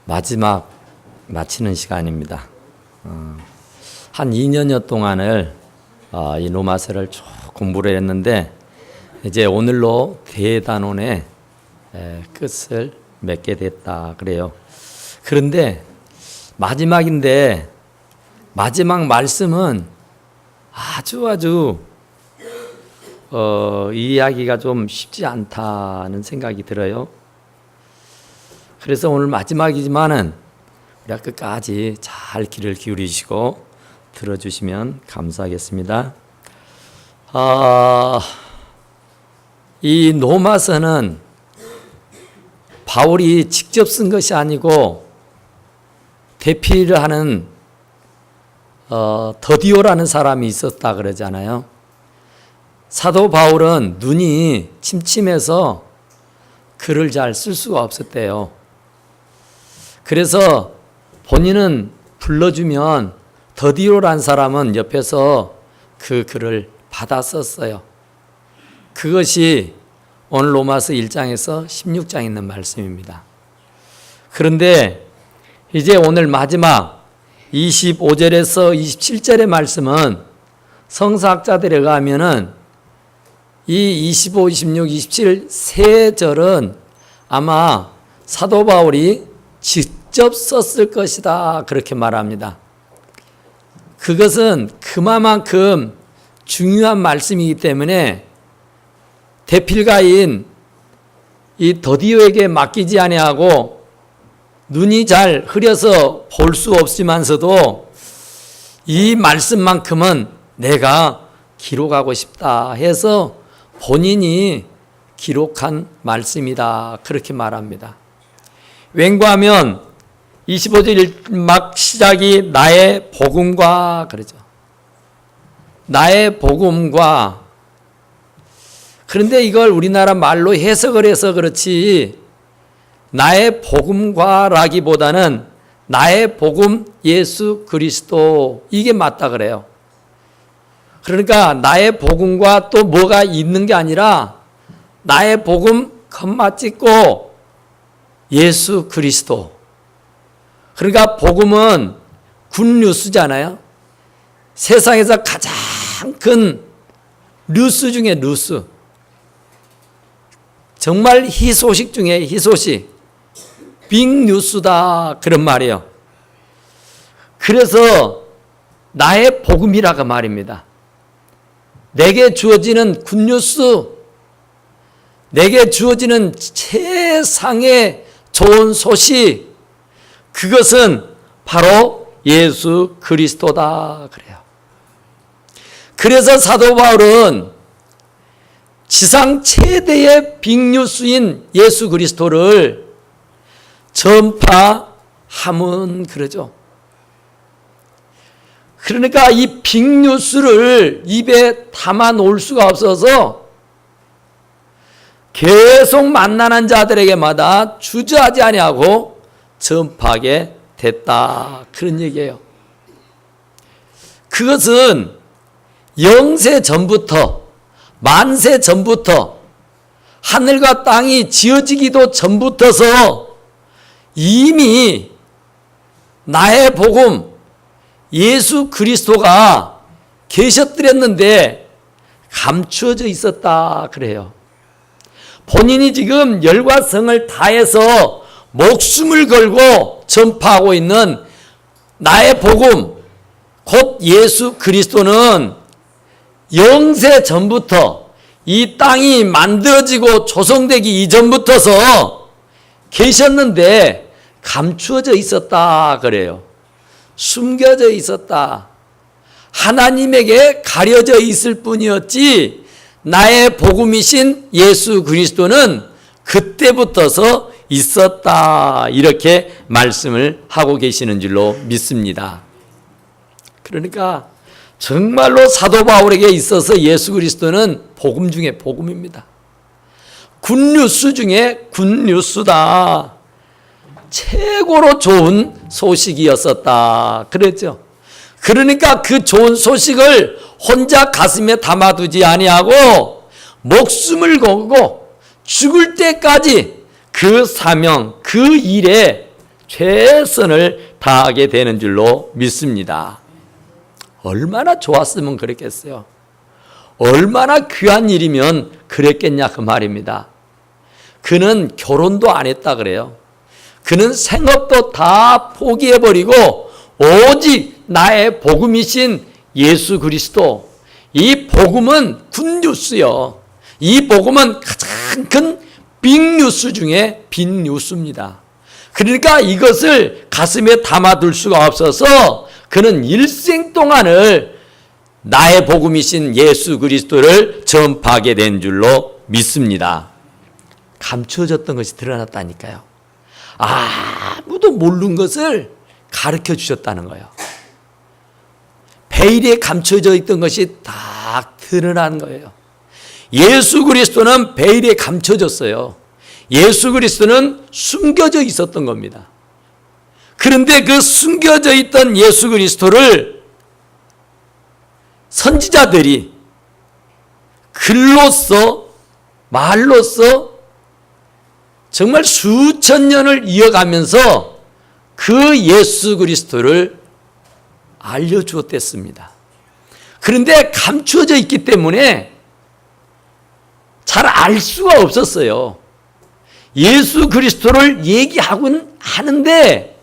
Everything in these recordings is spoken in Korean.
마지막 마치는 시간입니다. 한 2년여 동안을 이 로마서를 쭉 공부를 했는데 이제 오늘로 대단원의 끝을 맺게 됐다 그래요. 그런데 마지막인데 마지막 말씀은 아주 이해하기가 좀 쉽지 않다는 생각이 들어요. 그래서 오늘 마지막이지만은 우리가 끝까지 잘 귀를 기울이시고 들어주시면 감사하겠습니다. 이 로마서는 바울이 직접 쓴 것이 아니고 대피를 하는 더디오라는 사람이 있었다 그러잖아요. 사도 바울은 눈이 침침해서 글을 잘 쓸 수가 없었대요. 그래서 본인은 불러주면 더디오라는 사람은 옆에서 그 글을 받아 썼어요. 그것이 오늘 로마서 1장에서 16장에 있는 말씀입니다. 그런데 이제 오늘 마지막 25절에서 27절의 말씀은 성서학자들에 의하면은 이 25, 26, 27 세 절은 아마 사도 바울이 직접 썼을 것이다 그렇게 말합니다. 그것은 그만큼 중요한 말씀이기 때문에 대필가인 이 더디오에게 맡기지 아니하고 눈이 잘 흐려서 볼 수 없지만서도 이 말씀만큼은 내가 기록하고 싶다 해서 본인이 기록한 말씀이다 그렇게 말합니다. 왠가하면 25절 막 시작이 나의 복음과 그러죠. 나의 복음과. 그런데 이걸 우리나라 말로 해석을 해서 그렇지 나의 복음과라기보다는 나의 복음 예수 그리스도 이게 맞다 그래요. 그러니까 나의 복음과 또 뭐가 있는 게 아니라 나의 복음 컴마 찍고 예수 그리스도. 그러니까 복음은 굿뉴스잖아요. 세상에서 가장 큰 뉴스 중에 뉴스. 정말 희소식 중에 희소식. 빅뉴스다 그런 말이에요. 그래서 나의 복음이라고 말입니다. 내게 주어지는 굿뉴스, 내게 주어지는 최상의 좋은 소식, 그것은 바로 예수 그리스도다 그래요. 그래서 사도 바울은 지상 최대의 빅뉴스인 예수 그리스도를 전파하면 그러죠. 그러니까 이 빅뉴스를 입에 담아 놓을 수가 없어서 계속 만나는 자들에게마다 주저하지 아니하고 전파하게 됐다 그런 얘기예요. 그것은 영세 전부터 만세 전부터 하늘과 땅이 지어지기도 전부터서 이미 나의 복음 예수 그리스도가 계셨더랬는데 감추어져 있었다 그래요. 본인이 지금 열과 성을 다해서 목숨을 걸고 전파하고 있는 나의 복음 곧 예수 그리스도는 영세 전부터 이 땅이 만들어지고 조성되기 이전부터서 계셨는데 감추어져 있었다 그래요. 숨겨져 있었다. 하나님에게 가려져 있을 뿐이었지 나의 복음이신 예수 그리스도는 그때부터서 있었다 이렇게 말씀을 하고 계시는 줄로 믿습니다. 그러니까 정말로 사도 바울에게 있어서 예수 그리스도는 복음 중에 복음입니다. 굿뉴스 중에 굿뉴스다. 최고로 좋은 소식이었었다 그랬죠. 그러니까 그 좋은 소식을 혼자 가슴에 담아두지 아니하고 목숨을 걸고 죽을 때까지 그 사명, 그 일에 최선을 다하게 되는 줄로 믿습니다. 얼마나 좋았으면 그랬겠어요. 얼마나 귀한 일이면 그랬겠냐 그 말입니다. 그는 결혼도 안 했다 그래요. 그는 생업도 다 포기해버리고 오직 나의 복음이신 예수 그리스도, 이 복음은 굿뉴스요. 이 복음은 가장 큰 빅뉴스 중에 빅뉴스입니다. 그러니까 이것을 가슴에 담아둘 수가 없어서 그는 일생 동안을 나의 복음이신 예수 그리스도를 전파하게 된 줄로 믿습니다. 감추어졌던 것이 드러났다니까요. 아무도 모르는 것을 가르쳐 주셨다는 거예요. 베일에 감춰져 있던 것이 다 드러난 거예요. 예수 그리스도는 베일에 감춰졌어요. 예수 그리스도는 숨겨져 있었던 겁니다. 그런데 그 숨겨져 있던 예수 그리스도를 선지자들이 글로써, 말로써 정말 수천 년을 이어가면서 그 예수 그리스도를 알려주었댔습니다. 그런데 감추어져 있기 때문에 잘 알 수가 없었어요. 예수 그리스도를 얘기하곤 하는데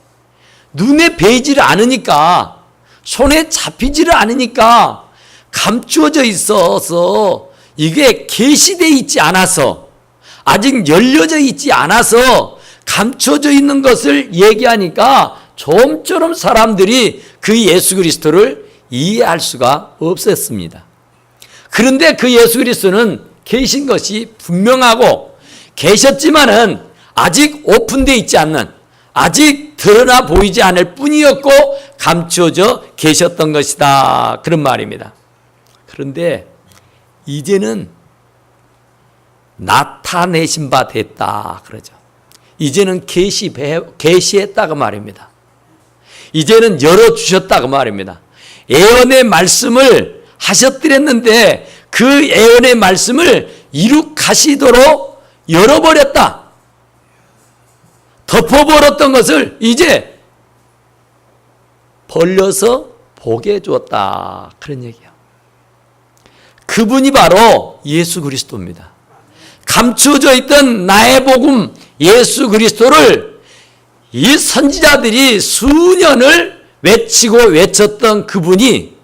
눈에 보이지를 않으니까, 손에 잡히지를 않으니까 감추어져 있어서 이게 계시되어 있지 않아서, 아직 열려져 있지 않아서 감춰져 있는 것을 얘기하니까 좀처럼 사람들이 그 예수 그리스도를 이해할 수가 없었습니다. 그런데 그 예수 그리스도는 계신 것이 분명하고 계셨지만은 아직 오픈되어 있지 않는, 아직 드러나 보이지 않을 뿐이었고 감추어져 계셨던 것이다, 그런 말입니다. 그런데 이제는 나타내신 바 됐다 그러죠. 이제는 계시했다고 말입니다. 이제는 열어주셨다고 말입니다. 예언의 말씀을 하셨더랬는데 그 예언의 말씀을 이룩하시도록 열어버렸다. 덮어버렸던 것을 이제 벌려서 보게 해주었다, 그런 얘기예요. 그분이 바로 예수 그리스도입니다. 감추어져 있던 나의 복음 예수 그리스도를 이 선지자들이 수년을 외치고 외쳤던 그분이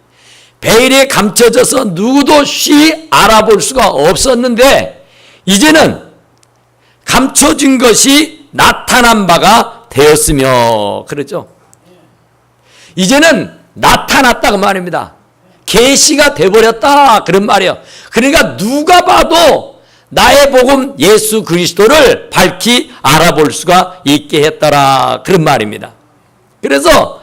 베일에 감춰져서 누구도 쉬 알아볼 수가 없었는데 이제는 감춰진 것이 나타난 바가 되었으며, 그렇죠? 이제는 나타났다고 말입니다. 계시가 돼버렸다, 그런 말이에요. 그러니까 누가 봐도 나의 복음 예수 그리스도를 밝히 알아볼 수가 있게 했더라, 그런 말입니다. 그래서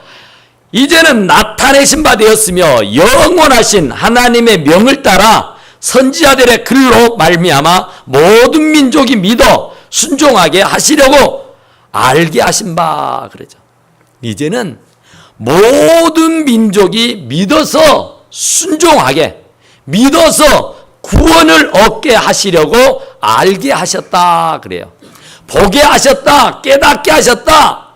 이제는 나타내신 바 되었으며 영원하신 하나님의 명을 따라 선지자들의 글로 말미암아 모든 민족이 믿어 순종하게 하시려고 알게 하신 바, 그러죠. 이제는 모든 민족이 믿어서 순종하게, 믿어서 구원을 얻게 하시려고 알게 하셨다, 그래요. 보게 하셨다, 깨닫게 하셨다,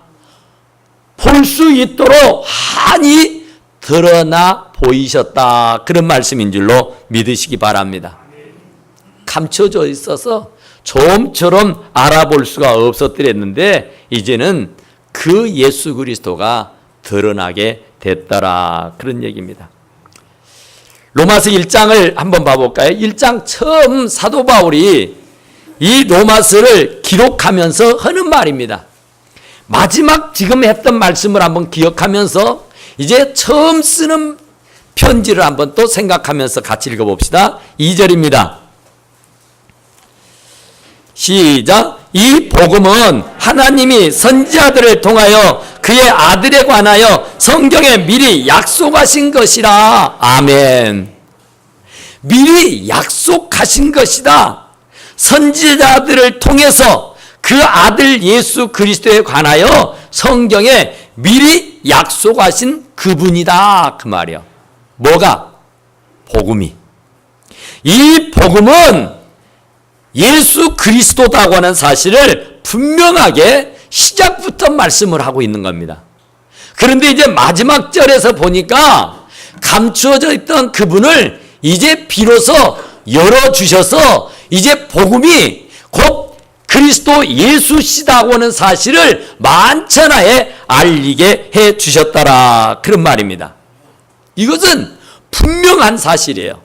볼 수 있도록 한이 드러나 보이셨다, 그런 말씀인 줄로 믿으시기 바랍니다. 감춰져 있어서 좀처럼 알아볼 수가 없었더랬는데 이제는 그 예수 그리스도가 드러나게 됐더라, 그런 얘기입니다. 로마서 1장을 한번 봐볼까요? 1장 처음 사도 바울이 이 로마서를 기록하면서 하는 말입니다. 마지막 지금 했던 말씀을 한번 기억하면서 이제 처음 쓰는 편지를 한번 또 생각하면서 같이 읽어봅시다. 2절입니다. 시작. 이 복음은 하나님이 선지자들을 통하여 그의 아들에 관하여 성경에 미리 약속하신 것이라. 아멘. 미리 약속하신 것이다. 선지자들을 통해서 그 아들 예수 그리스도에 관하여 성경에 미리 약속하신 그분이다, 그 말이요. 뭐가? 복음이. 이 복음은 예수 그리스도다고 하는 사실을 분명하게 시작부터 말씀을 하고 있는 겁니다. 그런데 이제 마지막 절에서 보니까 감추어져 있던 그분을 이제 비로소 열어주셔서 이제 복음이 곧 그리스도 예수시다고 하는 사실을 만천하에 알리게 해 주셨더라, 그런 말입니다. 이것은 분명한 사실이에요.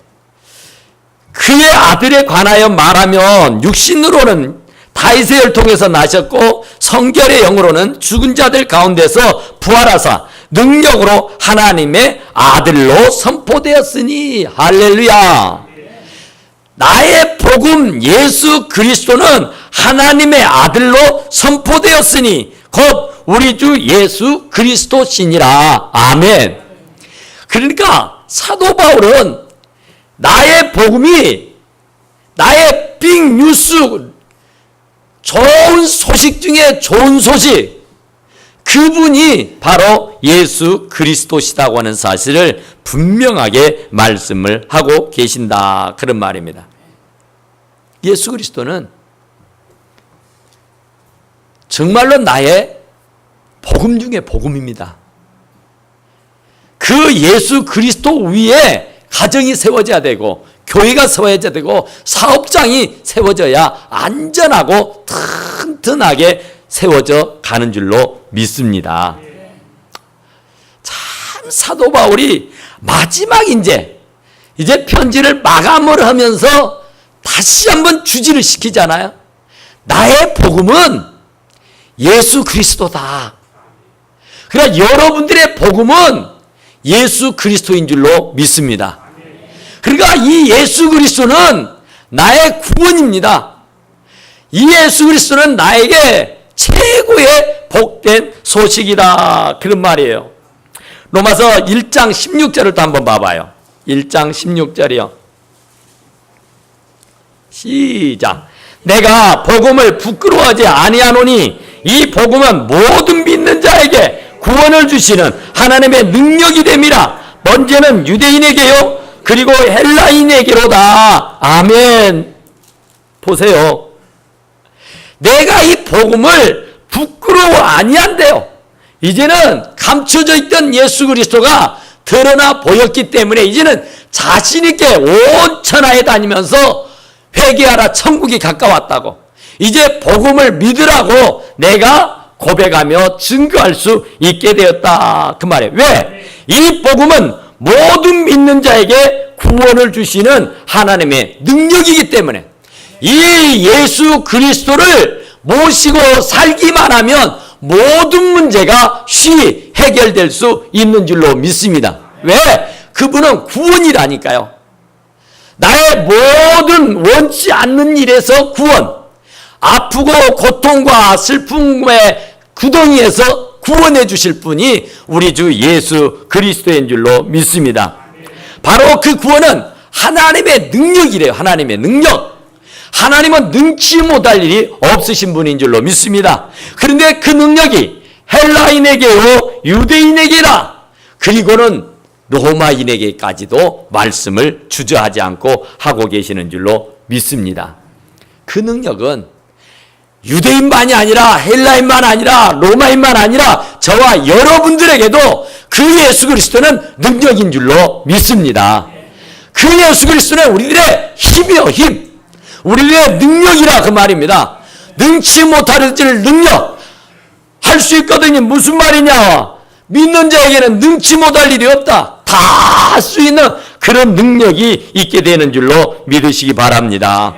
그의 아들에 관하여 말하면 육신으로는 다윗을 통해서 나셨고 성결의 영으로는 죽은 자들 가운데서 부활하사 능력으로 하나님의 아들로 선포되었으니, 할렐루야. 나의 복음 예수 그리스도는 하나님의 아들로 선포되었으니 곧 우리 주 예수 그리스도시니라. 아멘. 그러니까 사도 바울은 나의 복음이, 나의 빅뉴스, 좋은 소식 중에 좋은 소식, 그분이 바로 예수 그리스도시다고 하는 사실을 분명하게 말씀을 하고 계신다, 그런 말입니다. 예수 그리스도는 정말로 나의 복음 중에 복음입니다. 그 예수 그리스도 위에 가정이 세워져야 되고 교회가 세워져야 되고 사업장이 세워져야 안전하고 튼튼하게 세워져 가는 줄로 믿습니다. 참 사도 바울이 마지막 이제 편지를 마감을 하면서 다시 한번 주지를 시키잖아요. 나의 복음은 예수 그리스도다. 그러니까 여러분들의 복음은 예수 그리스도인 줄로 믿습니다. 그러니까 이 예수 그리스도는 나의 구원입니다. 이 예수 그리스도는 나에게 최고의 복된 소식이다, 그런 말이에요. 로마서 1장 16절을 또 한번 봐봐요. 1장 16절이요. 시작. 내가 복음을 부끄러워하지 아니하노니 이 복음은 모든 믿는 자에게 구원을 주시는 하나님의 능력이 됨이라. 먼저는 유대인에게요 그리고 헬라인에게로다. 아멘. 보세요. 내가 이 복음을 부끄러워 아니한대요. 이제는 감춰져 있던 예수 그리스도가 드러나 보였기 때문에 이제는 자신 있게 온 천하에 다니면서 회개하라, 천국이 가까웠다고, 이제 복음을 믿으라고 내가 고백하며 증거할 수 있게 되었다, 그 말이에요. 왜? 이 복음은 모든 믿는 자에게 구원을 주시는 하나님의 능력이기 때문에 이 예수 그리스도를 모시고 살기만 하면 모든 문제가 쉬이 해결될 수 있는 줄로 믿습니다. 왜? 그분은 구원이라니까요. 나의 모든 원치 않는 일에서 구원, 아프고 고통과 슬픔의 구덩이에서 구원해 주실 분이 우리 주 예수 그리스도인 줄로 믿습니다. 바로 그 구원은 하나님의 능력이래요. 하나님의 능력. 하나님은 능치 못할 일이 없으신 분인 줄로 믿습니다. 그런데 그 능력이 헬라인에게요 유대인에게라, 그리고는 로마인에게까지도 말씀을 주저하지 않고 하고 계시는 줄로 믿습니다. 그 능력은 유대인만이 아니라 헬라인만 아니라 로마인만 아니라 저와 여러분들에게도 그 예수 그리스도는 능력인 줄로 믿습니다. 그 예수 그리스도는 우리들의 힘이요, 힘. 우리들의 능력이라, 그 말입니다. 능치 못할 능력 할 수 있거든요. 무슨 말이냐? 믿는 자에게는 능치 못할 일이 없다. 다 할 수 있는 그런 능력이 있게 되는 줄로 믿으시기 바랍니다.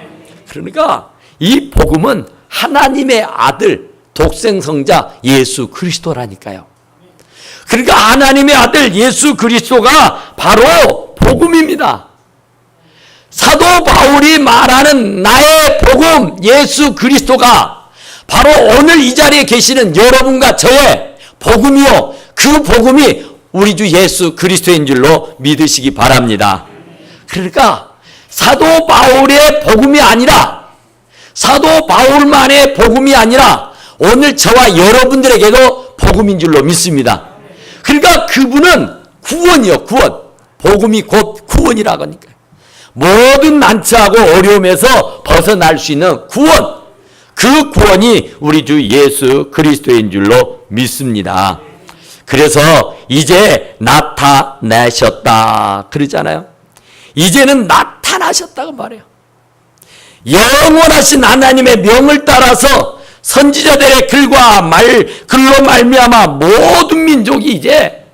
그러니까 이 복음은 하나님의 아들 독생성자 예수 그리스도라니까요. 그러니까 하나님의 아들 예수 그리스도가 바로 복음입니다. 사도 바울이 말하는 나의 복음 예수 그리스도가 바로 오늘 이 자리에 계시는 여러분과 저의 복음이요, 그 복음이 우리 주 예수 그리스도인 줄로 믿으시기 바랍니다. 그러니까 사도 바울의 복음이 아니라, 사도 바울만의 복음이 아니라 오늘 저와 여러분들에게도 복음인 줄로 믿습니다. 그러니까 그분은 구원이요, 구원. 복음이 곧 구원이라고 하니까요. 모든 난처하고 어려움에서 벗어날 수 있는 구원, 그 구원이 우리 주 예수 그리스도인 줄로 믿습니다. 그래서 이제 나타나셨다 그러잖아요. 이제는 나타나셨다고 말해요. 영원하신 하나님의 명을 따라서 선지자들의 글로 말미암아 모든 민족이 이제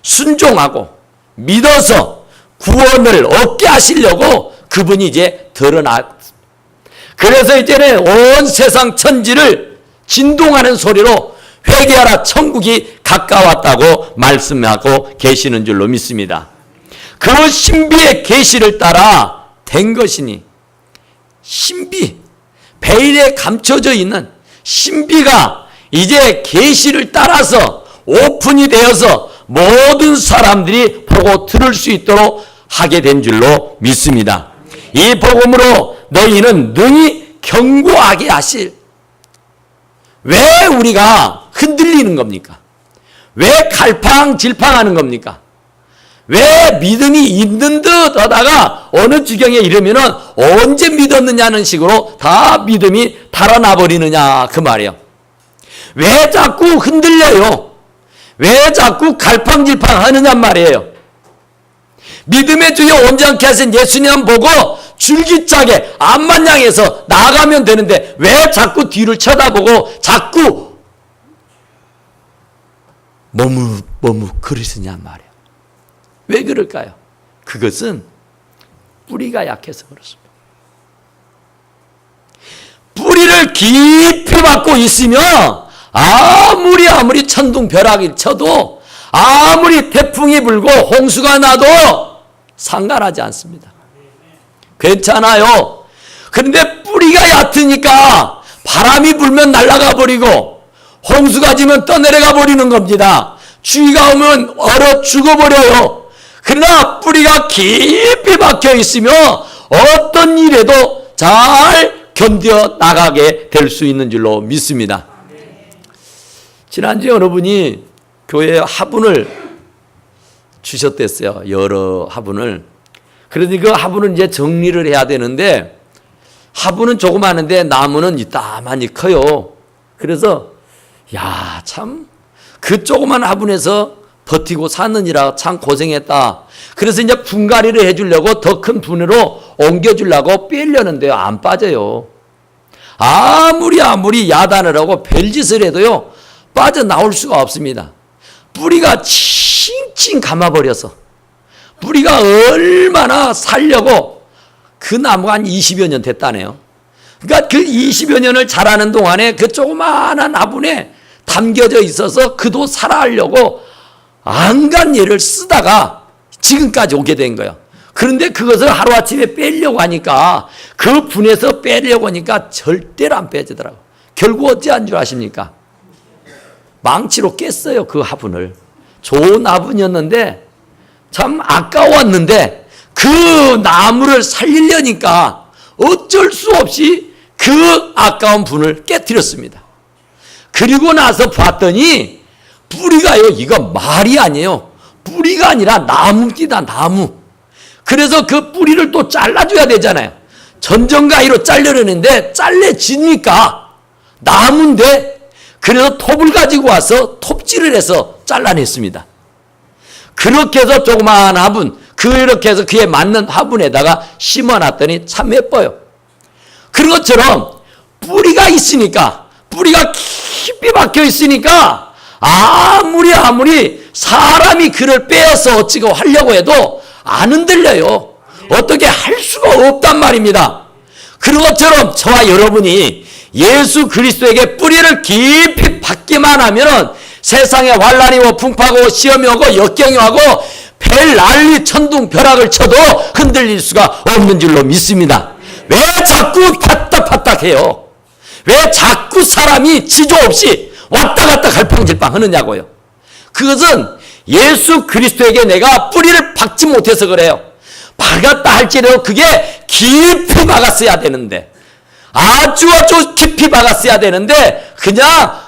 순종하고 믿어서 구원을 얻게 하시려고 그분이 이제 드러났습니다. 그래서 이제는 온 세상 천지를 진동하는 소리로 회개하라 천국이 가까웠다고 말씀하고 계시는 줄로 믿습니다. 그 신비의 계시를 따라 된 것이니 신비, 베일에 감춰져 있는 신비가 이제 계시를 따라서 오픈이 되어서 모든 사람들이 보고 들을 수 있도록 하게 된 줄로 믿습니다. 이 복음으로 너희는 능히 견고하게 하실. 왜 우리가 흔들리는 겁니까? 왜 갈팡질팡하는 겁니까? 왜 믿음이 있는 듯 하다가 어느 지경에 이르면은 언제 믿었느냐는 식으로 다 믿음이 달아나 버리느냐 그 말이에요. 왜 자꾸 흔들려요? 왜 자꾸 갈팡질팡하느냐 말이에요. 믿음의 주여 온전케 하신 예수님 보고 줄기차게 앞만 향해서 나아가면 되는데 왜 자꾸 뒤를 쳐다보고 자꾸 머뭇 그러시냐 말이에요. 왜 그럴까요? 그것은 뿌리가 약해서 그렇습니다. 뿌리를 깊이 박고 있으면 아무리 천둥벼락이 쳐도 아무리 태풍이 불고 홍수가 나도 상관하지 않습니다. 괜찮아요. 그런데 뿌리가 얕으니까 바람이 불면 날아가 버리고 홍수가 지면 떠내려가 버리는 겁니다. 추위가 오면 얼어 죽어버려요. 그러나 뿌리가 깊이 박혀 있으며 어떤 일에도 잘 견뎌 나가게 될 수 있는 줄로 믿습니다. 지난주에 여러분이 교회에 화분을 주셨댔어요. 여러 화분을. 그러니 그 화분은 이제 정리를 해야 되는데 화분은 조그마한데 나무는 이따만이 커요. 그래서 참 그 조그만 화분에서 버티고 사느니라 참 고생했다. 그래서 이제 분갈이를 해주려고 더 큰 분으로 옮겨주려고 빼려는데요. 안 빠져요. 아무리 야단을 하고 별짓을 해도요. 빠져나올 수가 없습니다. 뿌리가 칭칭 감아버려서 뿌리가 얼마나 살려고 그 나무가 한 20여 년 됐다네요. 그러니까 그 20여 년을 자라는 동안에 그 조그마한 화분에 담겨져 있어서 그도 살아가려고 안간 예를 쓰다가 지금까지 오게 된 거예요. 그런데 그것을 하루아침에 빼려고 하니까 그 분에서 빼려고 하니까 절대로 안 빼지더라고요. 결국 어찌한 줄 아십니까? 망치로 깼어요. 그 화분을. 좋은 화분이었는데 참 아까웠는데 그 나무를 살리려니까 어쩔 수 없이 그 아까운 분을 깨뜨렸습니다. 그리고 나서 봤더니 뿌리가요. 이거 말이 아니에요. 뿌리가 아니라 나무입니다. 나무. 그래서 그 뿌리를 또 잘라줘야 되잖아요. 전정가위로 자르려는데 잘려지니까 나무인데 그래서 톱을 가지고 와서 톱질을 해서 잘라냈습니다. 그렇게 해서 조그마한 화분, 그렇게 해서 그에 맞는 화분에다가 심어놨더니 참 예뻐요. 그런 것처럼 뿌리가 있으니까, 뿌리가 깊이 박혀 있으니까 아무리 사람이 그를 빼어서 어찌고 하려고 해도 안 흔들려요. 어떻게 할 수가 없단 말입니다. 그런 것처럼 저와 여러분이 예수 그리스도에게 뿌리를 깊이 박기만 하면 세상에 환난이 오고 풍파가 오고 시험이 오고 역경이 오고 별 난리 천둥 벼락을 쳐도 흔들릴 수가 없는 줄로 믿습니다. 왜 자꾸 파딱파딱해요? 왜 자꾸 사람이 지조 없이 왔다 갔다 갈팡질팡 하느냐고요. 그것은 예수 그리스도에게 내가 뿌리를 박지 못해서 그래요. 박았다 할지라도 그게 깊이 박았어야 되는데, 아주 깊이 박았어야 되는데 그냥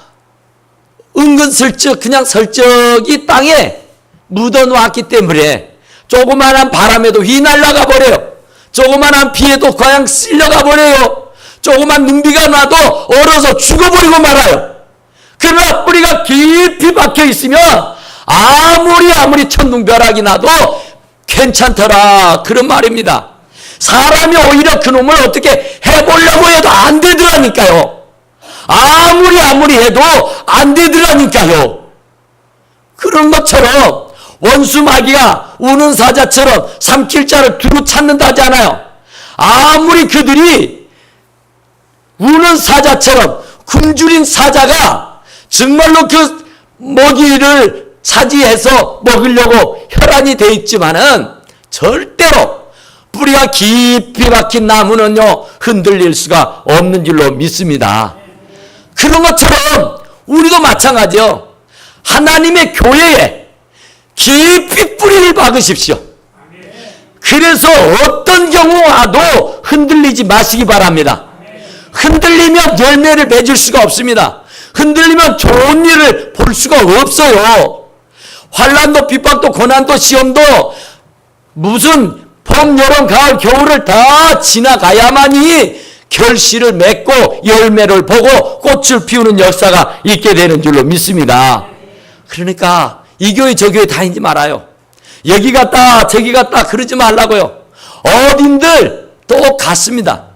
은근슬쩍 그냥 설적이 땅에 묻어놓았기 때문에 조그마한 바람에도 휘날아가 버려요. 조그마한 비에도 그냥 쓸려가 버려요. 조그만 눈비가 나도 얼어서 죽어버리고 말아요. 그러나 뿌리가 깊이 박혀 있으면 아무리 천둥벼락이 나도 괜찮더라, 그런 말입니다. 사람이 오히려 그놈을 어떻게 해보려고 해도 안 되더라니까요. 아무리 해도 안 되더라니까요. 그런 것처럼 원수 마귀가 우는 사자처럼 삼킬 자를 두루 찾는다잖아요. 아무리 그들이 우는 사자처럼 굶주린 사자가 정말로 그 먹이를 차지해서 먹으려고 혈안이 되어 있지만은 절대로 뿌리가 깊이 박힌 나무는요 흔들릴 수가 없는 줄로 믿습니다. 그런 것처럼 우리도 마찬가지요. 하나님의 교회에 깊이 뿌리를 박으십시오. 그래서 어떤 경우 와도 흔들리지 마시기 바랍니다. 흔들리면 열매를 맺을 수가 없습니다. 흔들리면 좋은 일을 볼 수가 없어요. 환난도 핍박도 고난도 시험도 무슨 봄, 여름, 가을, 겨울을 다 지나가야만이 결실을 맺고 열매를 보고 꽃을 피우는 역사가 있게 되는 줄로 믿습니다. 그러니까 이 교회 저 교회 다니지 말아요. 여기 갔다 저기 갔다 그러지 말라고요. 어딘들 똑같습니다.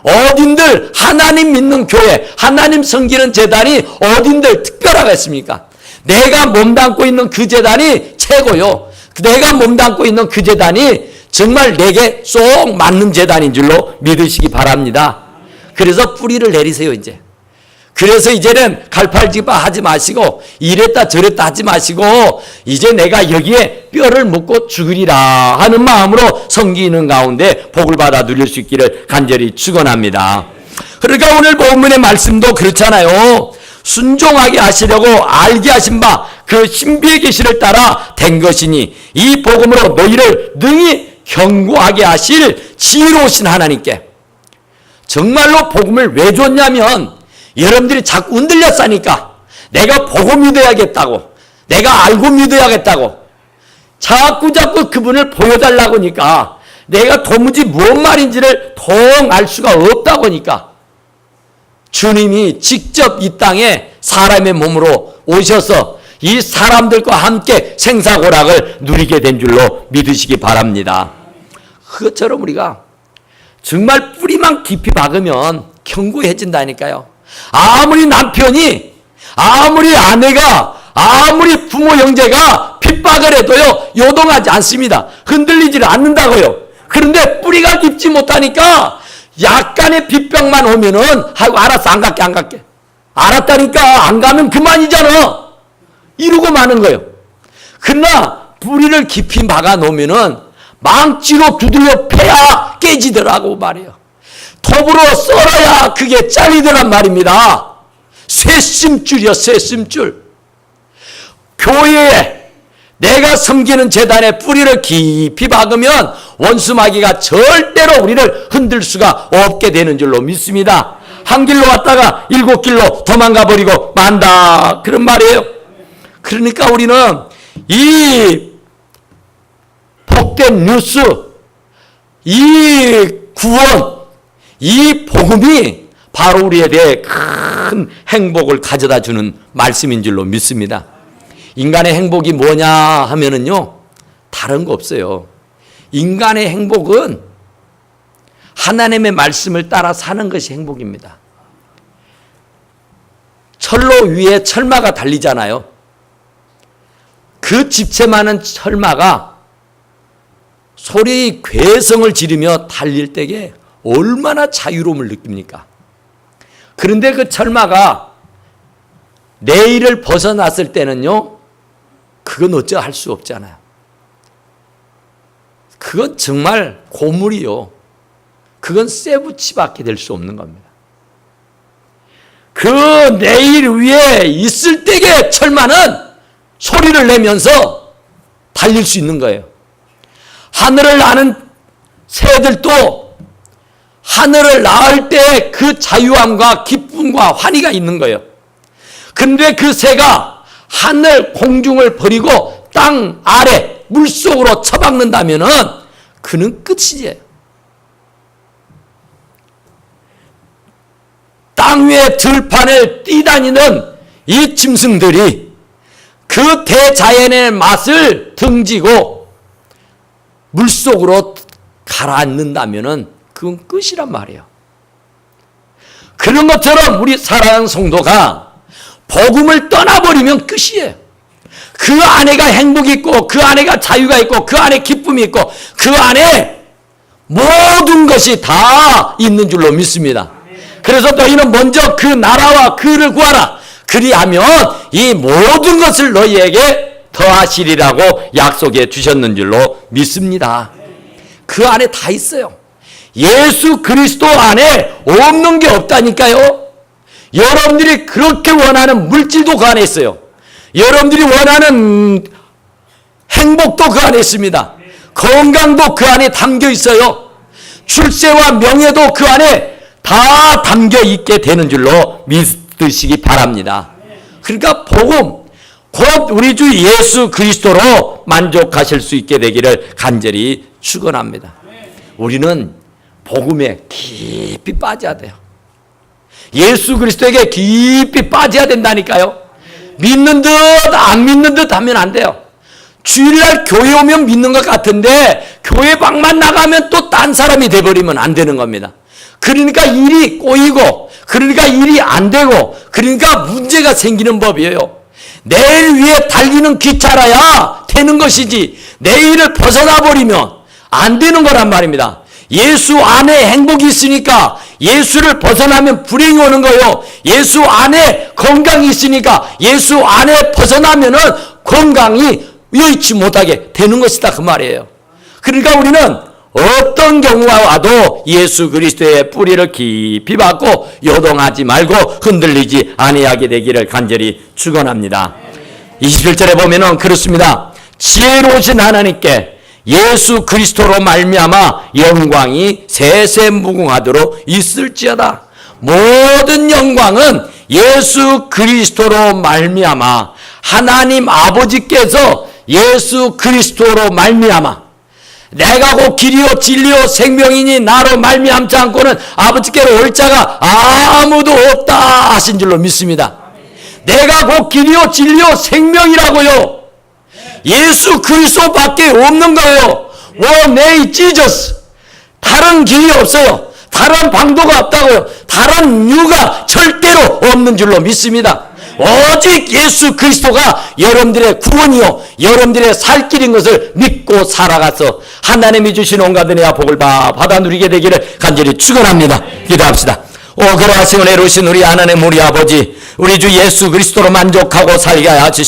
어딘들 하나님 믿는 교회, 하나님 섬기는 재단이 어딘들 특별하겠습니까? 내가 몸담고 있는 그 재단이 최고요. 내가 몸담고 있는 그 재단이 정말 내게 쏙 맞는 재단인 줄로 믿으시기 바랍니다. 그래서 뿌리를 내리세요, 이제. 그래서 이제는 갈팔지바 하지 마시고 이랬다 저랬다 하지 마시고 이제 내가 여기에 뼈를 묻고 죽으리라 하는 마음으로 섬기는 가운데 복을 받아 누릴 수 있기를 간절히 축원합니다. 그러니까 오늘 본문의 말씀도 그렇잖아요. 순종하게 하시려고 알게 하신 바 그 신비의 계시를 따라 된 것이니 이 복음으로 너희를 능히 경고하게 하실 지혜로우신 하나님께. 정말로 복음을 왜 줬냐면 여러분들이 자꾸 흔들렸으니까 내가 보고 믿어야겠다고, 내가 알고 믿어야겠다고 자꾸 그분을 보여달라고 하니까 내가 도무지 무슨 말인지를 통 알 수가 없다고 하니까 주님이 직접 이 땅에 사람의 몸으로 오셔서 이 사람들과 함께 생사고락을 누리게 된 줄로 믿으시기 바랍니다. 그것처럼 우리가 정말 뿌리만 깊이 박으면 견고해진다니까요. 아무리 남편이, 아무리 아내가, 아무리 부모 형제가 핍박을 해도요 요동하지 않습니다. 흔들리지를 않는다고요. 그런데 뿌리가 깊지 못하니까 약간의 빗병만 오면은 아이고 알았어 안 갈게 알았다니까 안 가면 그만이잖아 이러고 마는 거예요. 그러나 뿌리를 깊이 박아 놓으면은 망치로 두들려 패야 깨지더라고 말이에요. 톱으로 썰어야 그게 잘리더란 말입니다. 쇠심줄이요, 쇠심줄. 교회에 내가 섬기는 재단에 뿌리를 깊이 박으면 원수마귀가 절대로 우리를 흔들 수가 없게 되는 줄로 믿습니다. 한 길로 왔다가 7길로 도망가 버리고 만다 그런 말이에요. 그러니까 우리는 이 복된 뉴스, 이 구원, 이 복음이 바로 우리에 대해 큰 행복을 가져다 주는 말씀인 줄로 믿습니다. 인간의 행복이 뭐냐 하면은요, 다른 거 없어요. 인간의 행복은 하나님의 말씀을 따라 사는 것이 행복입니다. 철로 위에 철마가 달리잖아요. 그 집채 많은 철마가 소리 괴성을 지르며 달릴 때에 얼마나 자유로움을 느낍니까? 그런데 그 철마가 레일을 벗어났을 때는요, 그건 어찌 할 수 없잖아요. 그건 정말 고물이요. 그건 쇠붙이밖에 될 수 없는 겁니다. 그 레일 위에 있을 때의 철마는 소리를 내면서 달릴 수 있는 거예요. 하늘을 나는 새들도 하늘을 낳을 때 그 자유함과 기쁨과 환희가 있는 거예요. 근데 그 새가 하늘 공중을 버리고 땅 아래 물속으로 처박는다면은 그는 끝이지. 땅 위에 들판을 뛰다니는 이 짐승들이 그 대자연의 맛을 등지고 물속으로 가라앉는다면 그건 끝이란 말이에요. 그런 것처럼 우리 사랑하는 성도가 복음을 떠나버리면 끝이에요. 그 안에가 행복이 있고 그 안에가 자유가 있고 그 안에 기쁨이 있고 그 안에 모든 것이 다 있는 줄로 믿습니다. 그래서 너희는 먼저 그 나라와 그를 구하라. 그리하면 이 모든 것을 너희에게 더하시리라고 약속해 주셨는 줄로 믿습니다. 그 안에 다 있어요. 예수 그리스도 안에 없는 게 없다니까요. 여러분들이 그렇게 원하는 물질도 그 안에 있어요. 여러분들이 원하는 행복도 그 안에 있습니다. 건강도 그 안에 담겨 있어요. 출세와 명예도 그 안에 다 담겨 있게 되는 줄로 믿으시기 바랍니다. 그러니까 복음, 곧 우리 주 예수 그리스도로 만족하실 수 있게 되기를 간절히 축원합니다. 우리는 복음에 깊이 빠져야 돼요. 예수 그리스도에게 깊이 빠져야 된다니까요. 믿는 듯 안 믿는 듯 하면 안 돼요. 주일날 교회 오면 믿는 것 같은데 교회 방만 나가면 또 딴 사람이 돼버리면 안 되는 겁니다. 그러니까 일이 꼬이고 그러니까 일이 안 되고 그러니까 문제가 생기는 법이에요. 내일 위에 달리는 기차라야 되는 것이지 내일을 벗어나 버리면 안 되는 거란 말입니다. 예수 안에 행복이 있으니까 예수를 벗어나면 불행이 오는 거예요. 예수 안에 건강이 있으니까 예수 안에 벗어나면은 건강이 여의치 못하게 되는 것이다 그 말이에요. 그러니까 우리는 어떤 경우가 와도 예수 그리스도의 뿌리를 깊이 박고 요동하지 말고 흔들리지 아니하게 되기를 간절히 축원합니다. 21절에 보면은 그렇습니다. 지혜로우신 하나님께 예수 그리스도로 말미암아 영광이 세세무궁하도록 있을지어다. 모든 영광은 예수 그리스도로 말미암아 하나님 아버지께서 예수 그리스도로 말미암아 내가 곧 길이요 진리요 생명이니 나로 말미암지 않고는 아버지께로 올 자가 아무도 없다 하신 줄로 믿습니다. 내가 곧 길이요 진리요 생명이라고요. 예수 그리스도밖에 없는 거예요. One way Jesus. 다른 길이 없어요. 다른 방도가 없다고요. 다른 이유가 절대로 없는 줄로 믿습니다. 오직 예수 그리스도가 여러분들의 구원이요 여러분들의 살 길인 것을 믿고 살아가서 하나님이 주신 온갖 은혜와 복을 받아 누리게 되기를 간절히 축원합니다. 기도합시다. 그러하신 은혜로우신 우리 하나님 우리 아버지 우리 주 예수 그리스도로 만족하고 살게 하시고